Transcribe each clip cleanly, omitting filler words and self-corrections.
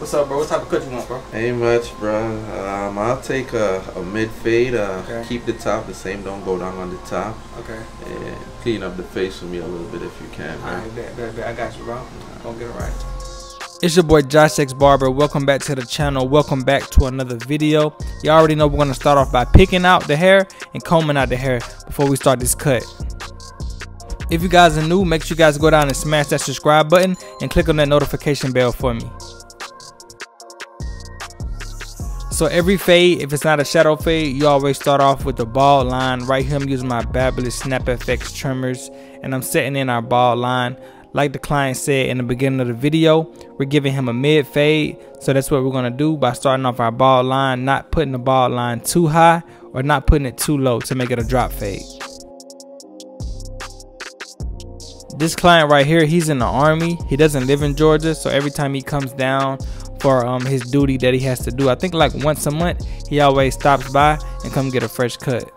What's up, bro? What type of cut you want, bro? Ain't much, bro. I'll take a mid fade. Okay. Keep the top the same. Don't go down on the top. Okay. And clean up the face for me a little bit if you can, bro. Alright, bet. I got you, bro. Gonna get it right. It's your boy JoshXBarber. Welcome back to the channel. Welcome back to another video. You already know we're gonna start off by picking out the hair and combing out the hair before we start this cut. If you guys are new, make sure you guys go down and smash that subscribe button and click on that notification bell for me. So every fade, if it's not a shadow fade, you always start off with the bald line. Right here I'm using my Babyliss Snap FX trimmers and I'm setting in our bald line. Like the client said in the beginning of the video, we're giving him a mid fade. So that's what we're gonna do by starting off our bald line, not putting the bald line too high or not putting it too low to make it a drop fade. This client right here, he's in the Army. He doesn't live in Georgia, so every time he comes down for his duty that he has to do, I think like once a month, he always stops by and come get a fresh cut.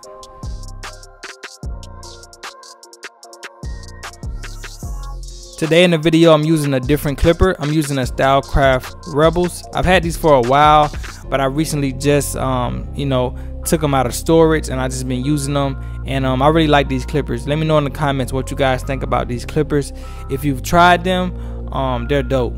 Today in the video, I'm using a different clipper. I'm using a Stylecraft Rebels. I've had these for a while, but I recently just took them out of storage and I just been using them, and I really like these clippers. Let me know in the comments what you guys think about these clippers. If you've tried them, they're dope.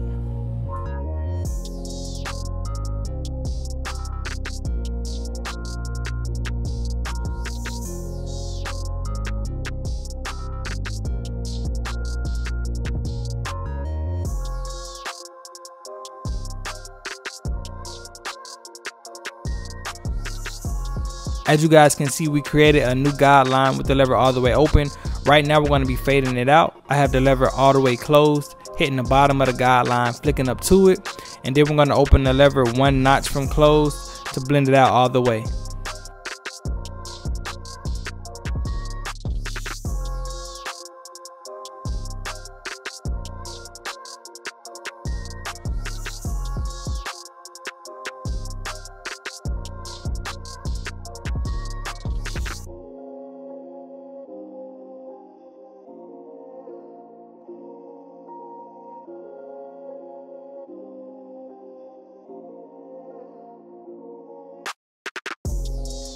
As you guys can see, we created a new guideline with the lever all the way open. Right now we're going to be fading it out. I have the lever all the way closed, hitting the bottom of the guideline, flicking up to it, and then we're going to open the lever one notch from closed to blend it out all the way.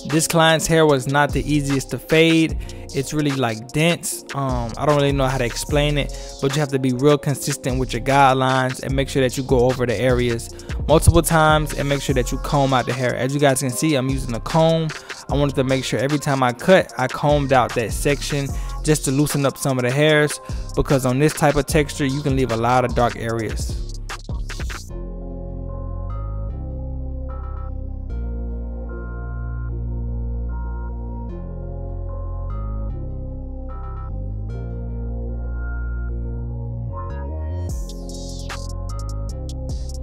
This client's hair was not the easiest to fade. It's really like dense. I don't really know how to explain it, but you have to be real consistent with your guidelines and make sure that you go over the areas multiple times and make sure that you comb out the hair. As you guys can see, I'm using a comb. I wanted to make sure every time I cut, I combed out that section just to loosen up some of the hairs, because on this type of texture, you can leave a lot of dark areas.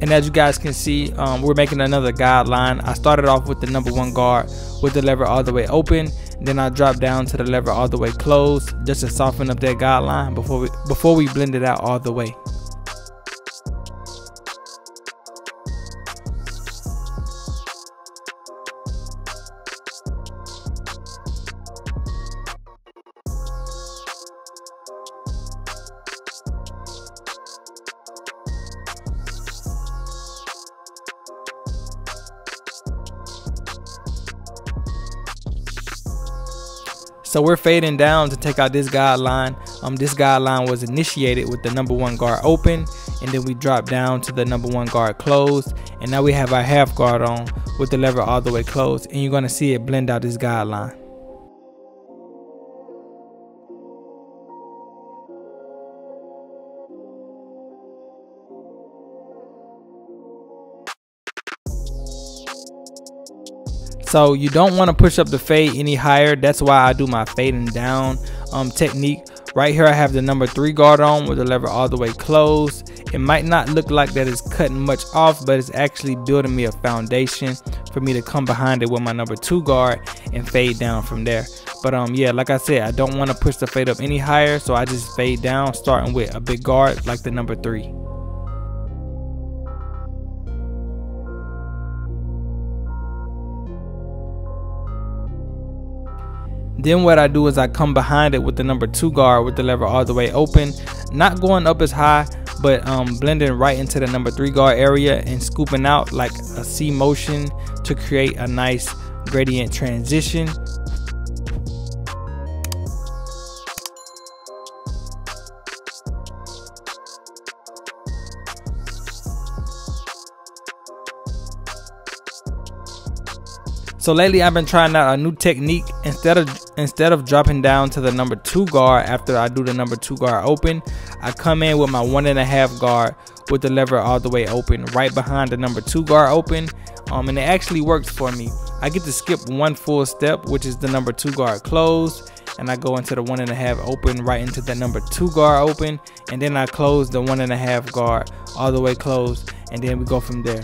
And as you guys can see, we're making another guideline. I started off with the number one guard with the lever all the way open. Then I dropped down to the lever all the way closed just to soften up that guideline before we blend it out all the way. So we're fading down to take out this guideline. This guideline was initiated with the number one guard open, and then we dropped down to the number one guard closed, and now we have our half guard on with the lever all the way closed, and you're gonna see it blend out this guideline. So you don't want to push up the fade any higher. That's why I do my fading down technique. Right here I have the number 3 guard on with the lever all the way closed. It might not look like that it's cutting much off, but it's actually building me a foundation for me to come behind it with my number 2 guard and fade down from there. But yeah, like I said, I don't want to push the fade up any higher, so I just fade down starting with a big guard like the number 3. Then what I do is I come behind it with the number 2 guard with the lever all the way open, not going up as high, but blending right into the number 3 guard area and scooping out like a C motion to create a nice gradient transition. So lately I've been trying out a new technique. Instead of dropping down to the number 2 guard after I do the number 2 guard open, I come in with my 1.5 guard with the lever all the way open right behind the number 2 guard open, and it actually works for me. I get to skip one full step, which is the number 2 guard close, and I go into the 1.5 open right into the number 2 guard open, and then I close the 1.5 guard all the way closed, and then we go from there.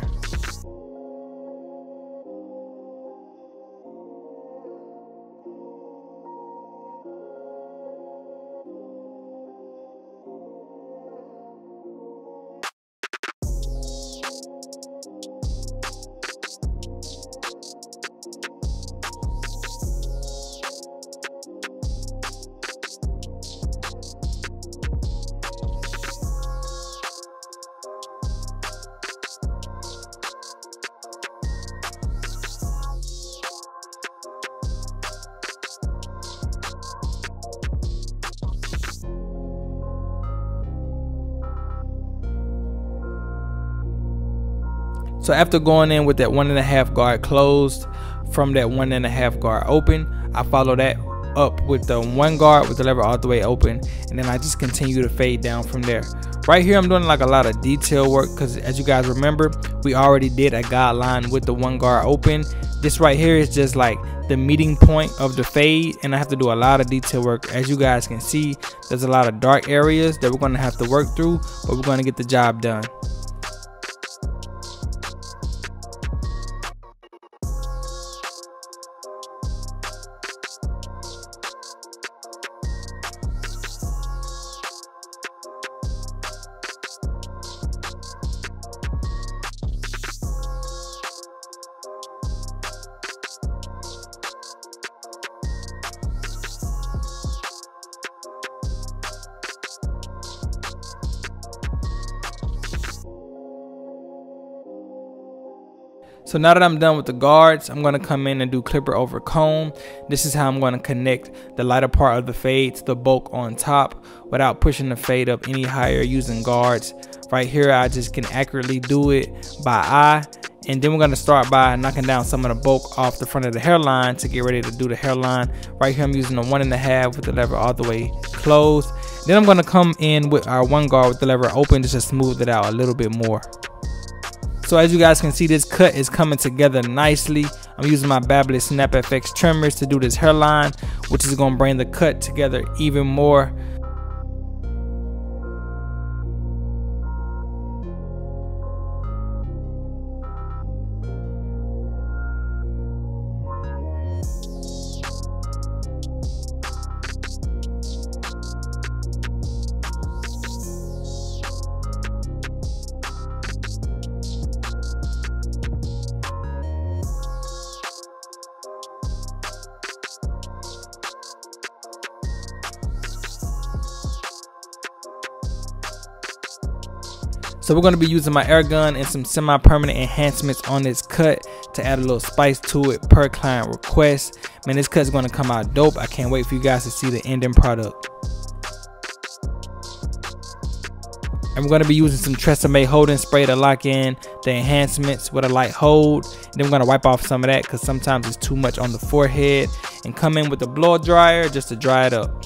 So after going in with that 1.5 guard closed from that 1.5 guard open, I follow that up with the 1 guard with the lever all the way open, and then I just continue to fade down from there. Right here I'm doing like a lot of detail work because, as you guys remember, we already did a guideline with the 1 guard open. This right here is just like the meeting point of the fade, and I have to do a lot of detail work. As you guys can see, there's a lot of dark areas that we're going to have to work through, but we're going to get the job done. So now that I'm done with the guards, I'm going to come in and do clipper over comb. This is how I'm going to connect the lighter part of the fade to the bulk on top without pushing the fade up any higher using guards. Right here, I just can accurately do it by eye. And then we're going to start by knocking down some of the bulk off the front of the hairline to get ready to do the hairline. Right here, I'm using the 1.5 with the lever all the way closed. Then I'm going to come in with our 1 guard with the lever open just to smooth it out a little bit more. So as you guys can see, this cut is coming together nicely. I'm using my Babyliss Snap FX trimmers to do this hairline, which is going to bring the cut together even more. So we're going to be using my air gun and some semi-permanent enhancements on this cut to add a little spice to it per client request. Man, this cut is going to come out dope. I can't wait for you guys to see the ending product. And we're going to be using some Tresemme holding spray to lock in the enhancements with a light hold. And then we're going to wipe off some of that because sometimes it's too much on the forehead. And come in with the blow dryer just to dry it up.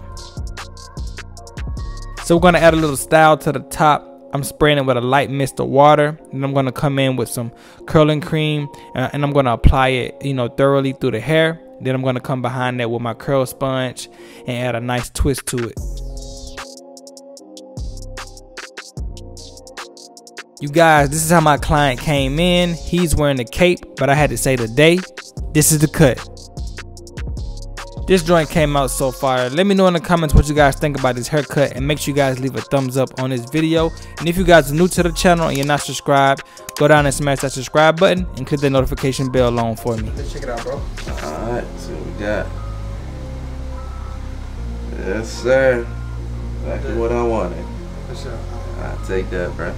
So we're going to add a little style to the top. I'm spraying it with a light mist of water, and I'm going to come in with some curling cream, and I'm going to apply it, thoroughly through the hair. Then I'm going to come behind that with my curl sponge and add a nice twist to it. You guys, this is how my client came in. He's wearing a cape, but I had to say today, this is the cut. This joint came out so far. Let me know in the comments what you guys think about this haircut, and make sure you guys leave a thumbs up on this video. And if you guys are new to the channel and you're not subscribed, go down and smash that subscribe button and click the notification bell on for me. Let's check it out, bro. Alright, so we got. Yes, sir. Exactly what I wanted. Let's sure. I'll take that, bro.